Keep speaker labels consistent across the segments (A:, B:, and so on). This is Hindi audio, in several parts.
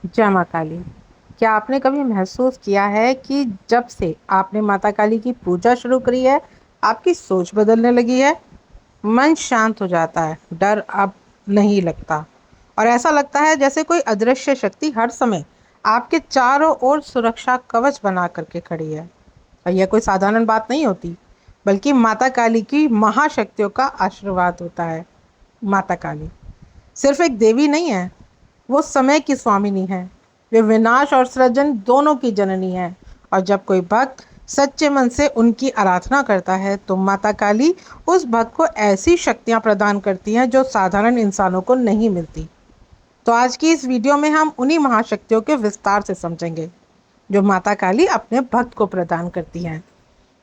A: जय माँ काली। क्या आपने कभी महसूस किया है कि जब से आपने माता काली की पूजा शुरू करी है, आपकी सोच बदलने लगी है? मन शांत हो जाता है, डर अब नहीं लगता, और ऐसा लगता है जैसे कोई अदृश्य शक्ति हर समय आपके चारों ओर सुरक्षा कवच बना करके खड़ी है। और यह कोई साधारण बात नहीं होती, बल्कि माता काली की महाशक्तियों का आशीर्वाद होता है। माता काली सिर्फ एक देवी नहीं है, वो समय की स्वामिनी है। वे विनाश और सृजन दोनों की जननी है। और जब कोई भक्त सच्चे मन से उनकी आराधना करता है तो माता काली उस भक्त को ऐसी शक्तियां प्रदान करती हैं जो साधारण इंसानों को नहीं मिलती। तो आज की इस वीडियो में हम उन्हीं महाशक्तियों के विस्तार से समझेंगे जो माता काली अपने भक्त को प्रदान करती हैं।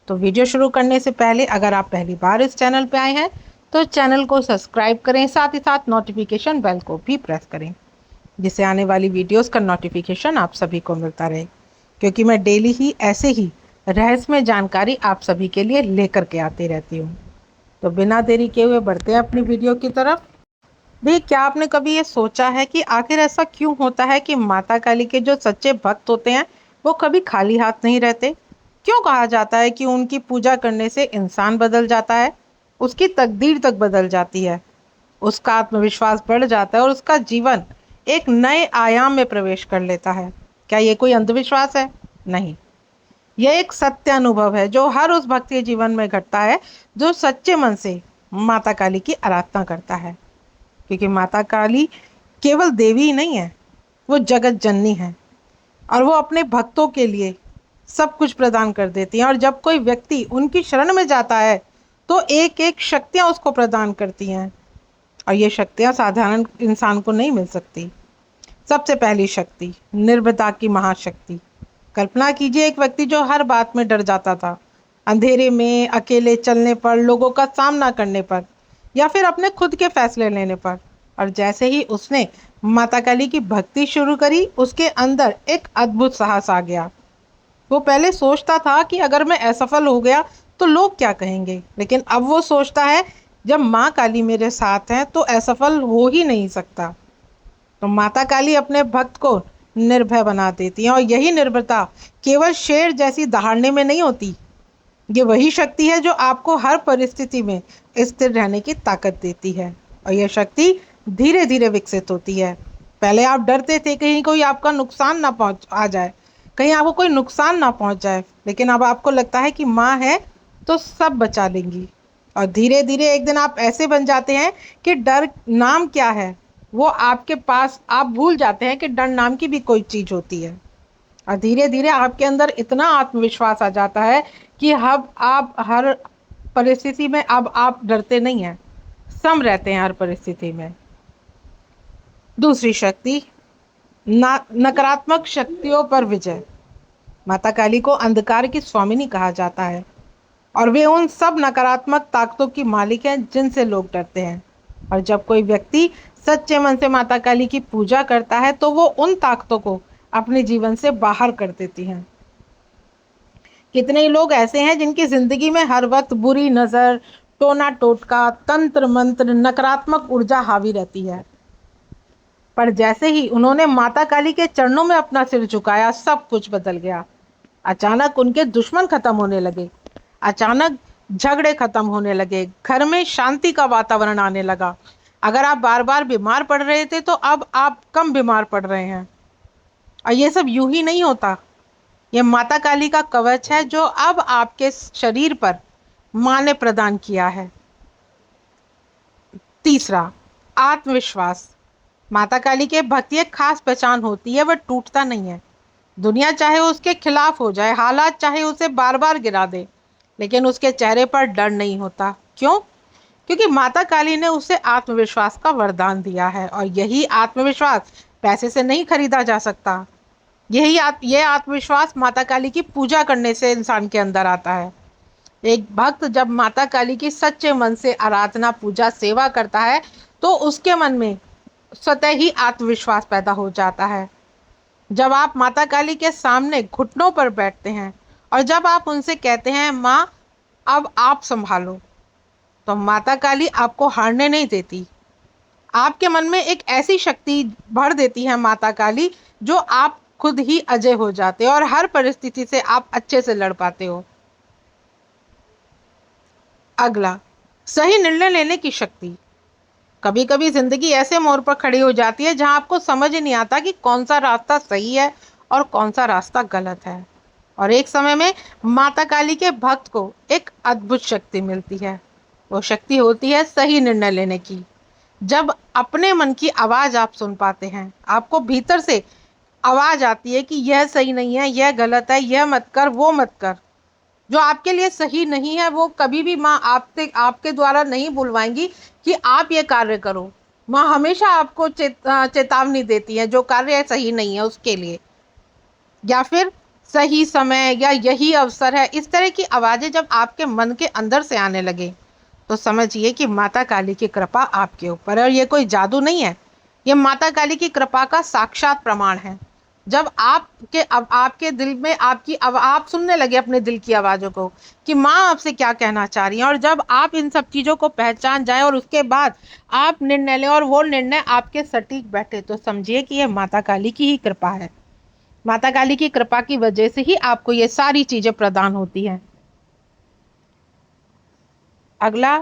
A: तो वीडियो शुरू करने से पहले अगर आप पहली बार इस चैनल पर आए हैं तो चैनल को सब्सक्राइब करें, साथ ही साथ नोटिफिकेशन बेल को भी प्रेस करें, जिससे आने वाली वीडियोस का नोटिफिकेशन आप सभी को मिलता रहे, क्योंकि मैं डेली ही ऐसे ही रहस्यमय जानकारी आप सभी के लिए लेकर के आती रहती हूँ। तो बिना देरी किए हुए बढ़ते हैं अपनी वीडियो की तरफ। भी क्या आपने कभी ये सोचा है कि आखिर ऐसा क्यों होता है कि माता काली के जो सच्चे भक्त होते हैं वो कभी खाली हाथ नहीं रहते? क्यों कहा जाता है कि उनकी पूजा करने से इंसान बदल जाता है, उसकी तकदीर तक बदल जाती है, उसका आत्मविश्वास बढ़ जाता है और उसका जीवन एक नए आयाम में प्रवेश कर लेता है? क्या ये कोई अंधविश्वास है? नहीं, यह एक सत्य अनुभव है जो हर उस भक्त के जीवन में घटता है जो सच्चे मन से माता काली की आराधना करता है। क्योंकि माता काली केवल देवी ही नहीं है, वो जगत जननी है, और वो अपने भक्तों के लिए सब कुछ प्रदान कर देती हैं। और जब कोई व्यक्ति उनकी शरण में जाता है तो एक एक शक्तियां उसको प्रदान करती हैं, और ये शक्तियां साधारण इंसान को नहीं मिल सकती। सबसे पहली शक्ति, निर्भयता की महाशक्ति। कल्पना कीजिए एक व्यक्ति जो हर बात में डर जाता था, अंधेरे में अकेले चलने पर, लोगों का सामना करने पर, या फिर अपने खुद के फैसले लेने पर। और जैसे ही उसने माता काली की भक्ति शुरू करी, उसके अंदर एक अद्भुत साहस आ गया। वो पहले सोचता था कि अगर मैं असफल हो गया तो लोग क्या कहेंगे, लेकिन अब वो सोचता है जब माँ काली मेरे साथ है तो असफल हो ही नहीं सकता। तो माता काली अपने भक्त को निर्भय बना देती हैं, और यही निर्भयता केवल शेर जैसी दहाड़ने में नहीं होती। ये वही शक्ति है जो आपको हर परिस्थिति में स्थिर रहने की ताकत देती है। और यह शक्ति धीरे धीरे विकसित होती है। पहले आप डरते थे कहीं कोई आपका नुकसान ना पहुंच आ जाए, कहीं आपको कोई नुकसान ना पहुंच जाए, लेकिन अब आपको लगता है कि माँ है तो सब बचा लेंगी। और धीरे धीरे एक दिन आप ऐसे बन जाते हैं कि डर नाम क्या है वो आपके पास, आप भूल जाते हैं कि डर नाम की भी कोई चीज होती है। और धीरे धीरे आपके अंदर इतना आत्मविश्वास आ जाता है कि अब आप हर परिस्थिति में अब आप डरते नहीं हैं, सम रहते हैं हर परिस्थिति में। दूसरी शक्ति, नकारात्मक शक्तियों पर विजय। माता काली को अंधकार की स्वामिनी कहा जाता है, और वे उन सब नकारात्मक ताकतों की मालिक हैं जिनसे लोग डरते हैं। और जब कोई व्यक्ति सच्चे मन से माता काली की पूजा करता है तो वो उन ताकतों को अपने जीवन से बाहर कर देती हैं। कितने ही लोग ऐसे हैं जिनकी जिंदगी में हर वक्त बुरी नजर, टोना टोटका, तंत्र मंत्र, नकारात्मक ऊर्जा हावी रहती है, पर जैसे ही उन्होंने माता काली के चरणों में अपना सिर झुकाया सब कुछ बदल गया। अचानक उनके दुश्मन खत्म होने लगे, अचानक झगड़े खत्म होने लगे, घर में शांति का वातावरण आने लगा। अगर आप बार बार बीमार पड़ रहे थे तो अब आप कम बीमार पड़ रहे हैं। और ये सब यूं ही नहीं होता, ये माता काली का कवच है जो अब आपके शरीर पर माँ ने प्रदान किया है। तीसरा, आत्मविश्वास। माता काली के भक्ति एक खास पहचान होती है, वह टूटता नहीं है। दुनिया चाहे उसके खिलाफ हो जाए, हालात चाहे उसे बार बार गिरा दे, लेकिन उसके चेहरे पर डर नहीं होता। क्यों? क्योंकि माता काली ने उसे आत्मविश्वास का वरदान दिया है, और यही आत्मविश्वास पैसे से नहीं खरीदा जा सकता। यह आत्मविश्वास माता काली की पूजा करने से इंसान के अंदर आता है। एक भक्त जब माता काली की सच्चे मन से आराधना, पूजा, सेवा करता है तो उसके मन में स्वतः ही आत्मविश्वास पैदा हो जाता है। जब आप माता काली के सामने घुटनों पर बैठते हैं और जब आप उनसे कहते हैं माँ अब आप संभालो, तो माता काली आपको हारने नहीं देती। आपके मन में एक ऐसी शक्ति भर देती है माता काली, जो आप खुद ही अजय हो जाते हो और हर परिस्थिति से आप अच्छे से लड़ पाते हो। अगला, सही निर्णय लेने की शक्ति। कभी कभी जिंदगी ऐसे मोड़ पर खड़ी हो जाती है जहां आपको समझ ही नहीं आता कि कौन सा रास्ता सही है और कौन सा रास्ता गलत है। और एक समय में माता काली के भक्त को एक अद्भुत शक्ति मिलती है। वो शक्ति होती है सही निर्णय लेने की। जब अपने मन की आवाज आप सुन पाते हैं, आपको भीतर से आवाज आती है कि यह सही नहीं है, यह गलत है, यह मत कर, वो मत कर। जो आपके लिए सही नहीं है वो कभी भी माँ आपसे आपके द्वारा नहीं बुलवाएंगी कि आप ये कार्य करो। माँ हमेशा आपको चेतावनी देती है जो कार्य सही नहीं है उसके लिए, या फिर सही समय या यही अवसर है। इस तरह की आवाजें जब आपके मन के अंदर से आने लगे तो समझिए कि माता काली की कृपा आपके ऊपर है। और ये कोई जादू नहीं है, ये माता काली की कृपा का साक्षात प्रमाण है। जब आपके दिल में आप सुनने लगे अपने दिल की आवाज़ों को कि माँ आपसे क्या कहना चाह रही है, और जब आप इन सब चीज़ों को पहचान जाए और उसके बाद आप निर्णय लें और वो निर्णय आपके सटीक बैठे, तो समझिए कि ये माता काली की ही कृपा है। माता काली की कृपा की वजह से ही आपको ये सारी चीज़ें प्रदान होती हैं। अगला,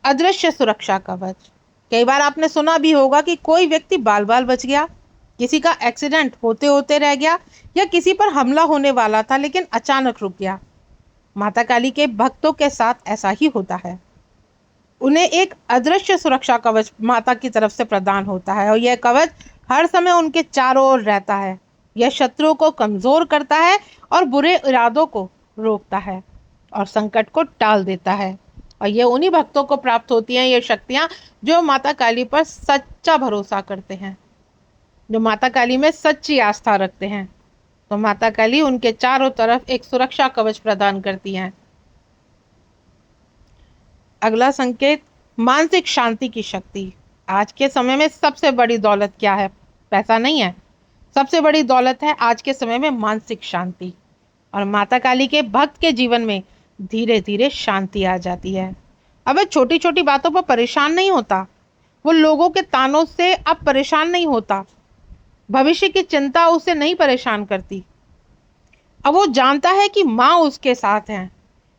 A: अदृश्य सुरक्षा कवच। कई बार आपने सुना भी होगा कि कोई व्यक्ति बाल बाल बच गया, किसी का एक्सीडेंट होते होते रह गया, या किसी पर हमला होने वाला था लेकिन अचानक रुक गया। माता काली के भक्तों के साथ ऐसा ही होता है। उन्हें एक अदृश्य सुरक्षा कवच माता की तरफ से प्रदान होता है और यह कवच हर समय उनके चारों ओर रहता है। यह शत्रुओं को कमजोर करता है और बुरे इरादों को रोकता है और संकट को टाल देता है। और ये उन्हीं भक्तों को प्राप्त होती हैं ये शक्तियाँ जो माता काली पर सच्चा भरोसा करते हैं, जो माता काली में सच्ची आस्था रखते हैं। तो माता काली उनके चारों तरफ एक सुरक्षा कवच प्रदान करती हैं। अगला संकेत, मानसिक शांति की शक्ति। आज के समय में सबसे बड़ी दौलत क्या है? पैसा नहीं है। सबसे बड़ी दौलत है आज के समय में मानसिक शांति। और माता काली के भक्त के जीवन में धीरे धीरे शांति आ जाती है। अब वह छोटी छोटी बातों पर परेशान नहीं होता, वो लोगों के तानों से अब परेशान नहीं होता, भविष्य की चिंता उसे नहीं परेशान करती। अब वो जानता है कि माँ उसके साथ है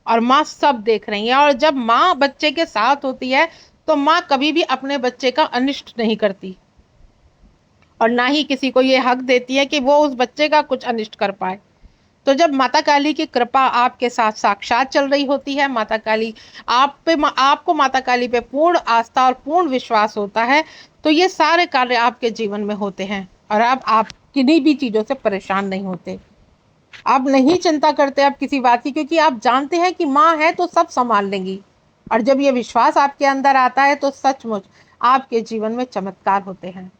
A: और माँ सब देख रही है। और जब माँ बच्चे के साथ होती है तो माँ कभी भी अपने बच्चे का अनिष्ट नहीं करती और ना ही किसी को ये हक देती है कि वो उस बच्चे का कुछ अनिष्ट कर पाए। तो जब माता काली की कृपा आपके साथ साक्षात चल रही होती है, माता काली आपको माता काली पे पूर्ण आस्था और पूर्ण विश्वास होता है, तो ये सारे कार्य आपके जीवन में होते हैं और आप किन्हीं भी चीज़ों से परेशान नहीं होते। आप नहीं चिंता करते आप किसी बात की, क्योंकि आप जानते हैं कि माँ है तो सब संभाल लेंगी। और जब ये विश्वास आपके अंदर आता है तो सचमुच आपके जीवन में चमत्कार होते हैं।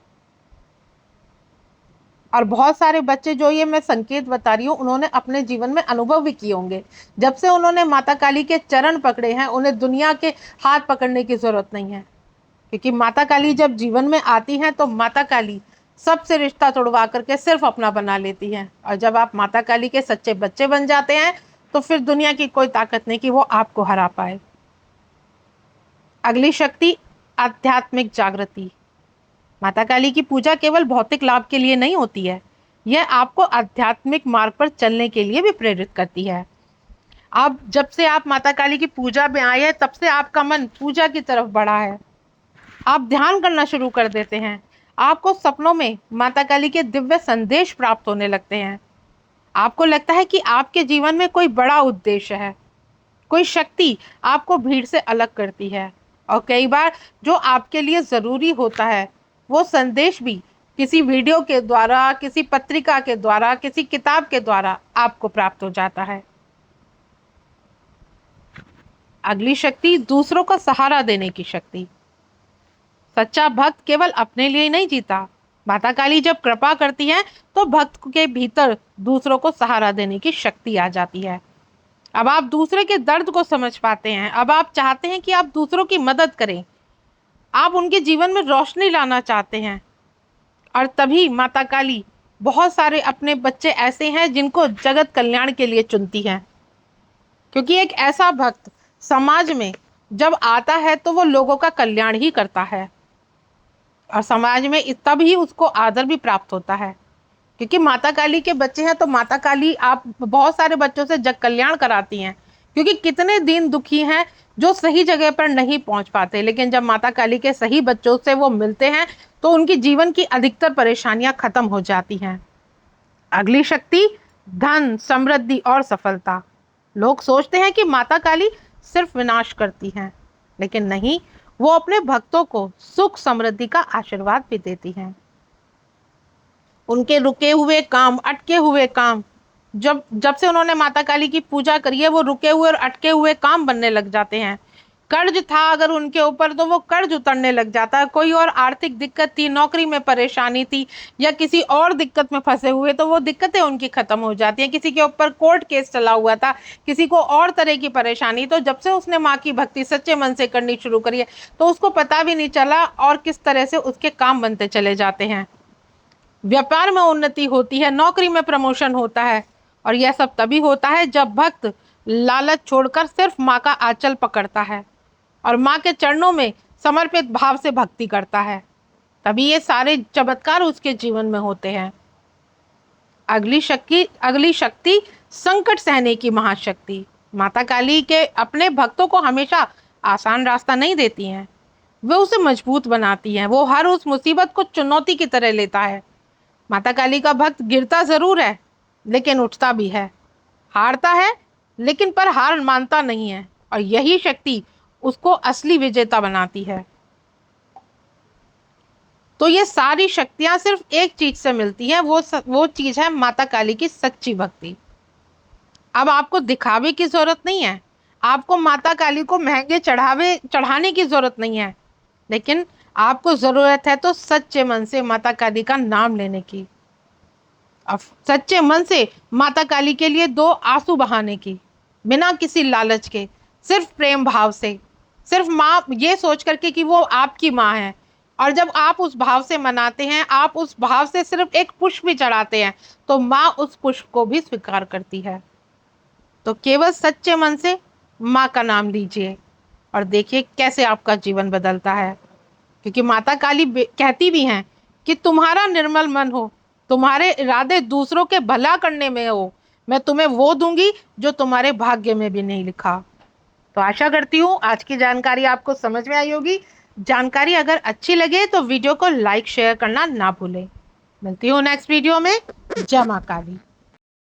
A: और बहुत सारे बच्चे जो ये मैं संकेत बता रही हूँ उन्होंने अपने जीवन में अनुभव भी किए होंगे। जब से उन्होंने माता काली के चरण पकड़े हैं उन्हें दुनिया के हाथ पकड़ने की जरूरत नहीं है, क्योंकि माता काली जब जीवन में आती हैं तो माता काली सबसे रिश्ता तोड़वा करके सिर्फ अपना बना लेती हैं। और जब आप माता काली के सच्चे बच्चे बन जाते हैं तो फिर दुनिया की कोई ताकत नहीं कि वो आपको हरा पाए। अगली शक्ति, आध्यात्मिक जागृति। माता काली की पूजा केवल भौतिक लाभ के लिए नहीं होती है, यह आपको आध्यात्मिक मार्ग पर चलने के लिए भी प्रेरित करती है। अब जब से आप माता काली की पूजा में आए हैं तब से आपका मन पूजा की तरफ बढ़ा है। आप ध्यान करना शुरू कर देते हैं, आपको सपनों में माता काली के दिव्य संदेश प्राप्त होने लगते हैं। आपको लगता है कि आपके जीवन में कोई बड़ा उद्देश्य है, कोई शक्ति आपको भीड़ से अलग करती है। और कई बार जो आपके लिए ज़रूरी होता है वो संदेश भी किसी वीडियो के द्वारा, किसी पत्रिका के द्वारा, किसी किताब के द्वारा आपको प्राप्त हो जाता है। अगली शक्ति, दूसरों का सहारा देने की शक्ति। सच्चा भक्त केवल अपने लिए नहीं जीता। माता काली जब कृपा करती है तो भक्त के भीतर दूसरों को सहारा देने की शक्ति आ जाती है। अब आप दूसरे के दर्द को समझ पाते हैं, अब आप चाहते हैं कि आप दूसरों की मदद करें, आप उनके जीवन में रोशनी लाना चाहते हैं। और तभी माता काली बहुत सारे अपने बच्चे ऐसे हैं जिनको जगत कल्याण के लिए चुनती हैं, क्योंकि एक ऐसा भक्त समाज में जब आता है तो वो लोगों का कल्याण ही करता है। और समाज में तभी उसको आदर भी प्राप्त होता है। क्योंकि माता काली के बच्चे हैं तो माता काली आप बहुत सारे बच्चों से जग कल्याण कराती हैं। क्योंकि कितने दीन दुखी हैं जो सही जगह पर नहीं पहुंच पाते, लेकिन जब माता काली के सही बच्चों से वो मिलते हैं तो उनकी जीवन की अधिकतर परेशानियां खत्म हो जाती हैं। अगली शक्ति, धन, समृद्धि और सफलता। लोग सोचते हैं कि माता काली सिर्फ विनाश करती हैं, लेकिन नहीं, वो अपने भक्तों को सुख समृद्धि का आशीर्वाद भी देती हैं। उनके रुके हुए काम, अटके हुए काम, जब जब से उन्होंने माता काली की पूजा करी है वो रुके हुए और अटके हुए काम बनने लग जाते हैं। कर्ज था अगर उनके ऊपर तो वो कर्ज उतरने लग जाता है। कोई और आर्थिक दिक्कत थी, नौकरी में परेशानी थी या किसी और दिक्कत में फंसे हुए तो वो दिक्कतें उनकी खत्म हो जाती हैं। किसी के ऊपर कोर्ट केस चला हुआ था, किसी को और तरह की परेशानी, तो जब से उसने माँ की भक्ति सच्चे मन से करनी शुरू करी है तो उसको पता भी नहीं चला और किस तरह से उसके काम बनते चले जाते हैं। व्यापार में उन्नति होती है, नौकरी में प्रमोशन होता है, और यह सब तभी होता है जब भक्त लालच छोड़कर सिर्फ माँ का आंचल पकड़ता है और माँ के चरणों में समर्पित भाव से भक्ति करता है। तभी ये सारे चमत्कार उसके जीवन में होते हैं। अगली शक्ति संकट सहने की महाशक्ति। माता काली के अपने भक्तों को हमेशा आसान रास्ता नहीं देती हैं, वे उसे मजबूत बनाती हैं। वो हर उस मुसीबत को चुनौती की तरह लेता है। माता काली का भक्त गिरता जरूर है लेकिन उठता भी है, हारता है लेकिन पर हार मानता नहीं है, और यही शक्ति उसको असली विजेता बनाती है। तो ये सारी शक्तियां सिर्फ एक चीज से मिलती हैं, वो चीज है माता काली की सच्ची भक्ति। अब आपको दिखावे की जरूरत नहीं है, आपको माता काली को महंगे चढ़ाने की जरूरत नहीं है, लेकिन आपको जरूरत है तो सच्चे मन से माता काली का नाम लेने की। अब सच्चे मन से माता काली के लिए दो आंसू बहाने की, बिना किसी लालच के, सिर्फ प्रेम भाव से, सिर्फ माँ ये सोच करके कि वो आपकी माँ है। और जब आप उस भाव से मनाते हैं, आप उस भाव से सिर्फ एक पुष्प भी चढ़ाते हैं, तो माँ उस पुष्प को भी स्वीकार करती है। तो केवल सच्चे मन से माँ का नाम लीजिए और देखिए कैसे आपका जीवन बदलता है। क्योंकि माता काली कहती भी हैं कि तुम्हारा निर्मल मन हो, तुम्हारे इरादे दूसरों के भला करने में हो, मैं तुम्हें वो दूंगी जो तुम्हारे भाग्य में भी नहीं लिखा। तो आशा करती हूँ आज की जानकारी आपको समझ में आई होगी। जानकारी अगर अच्छी लगे तो वीडियो को लाइक शेयर करना ना भूलें। मिलती हूँ नेक्स्ट वीडियो में। जय मां काली।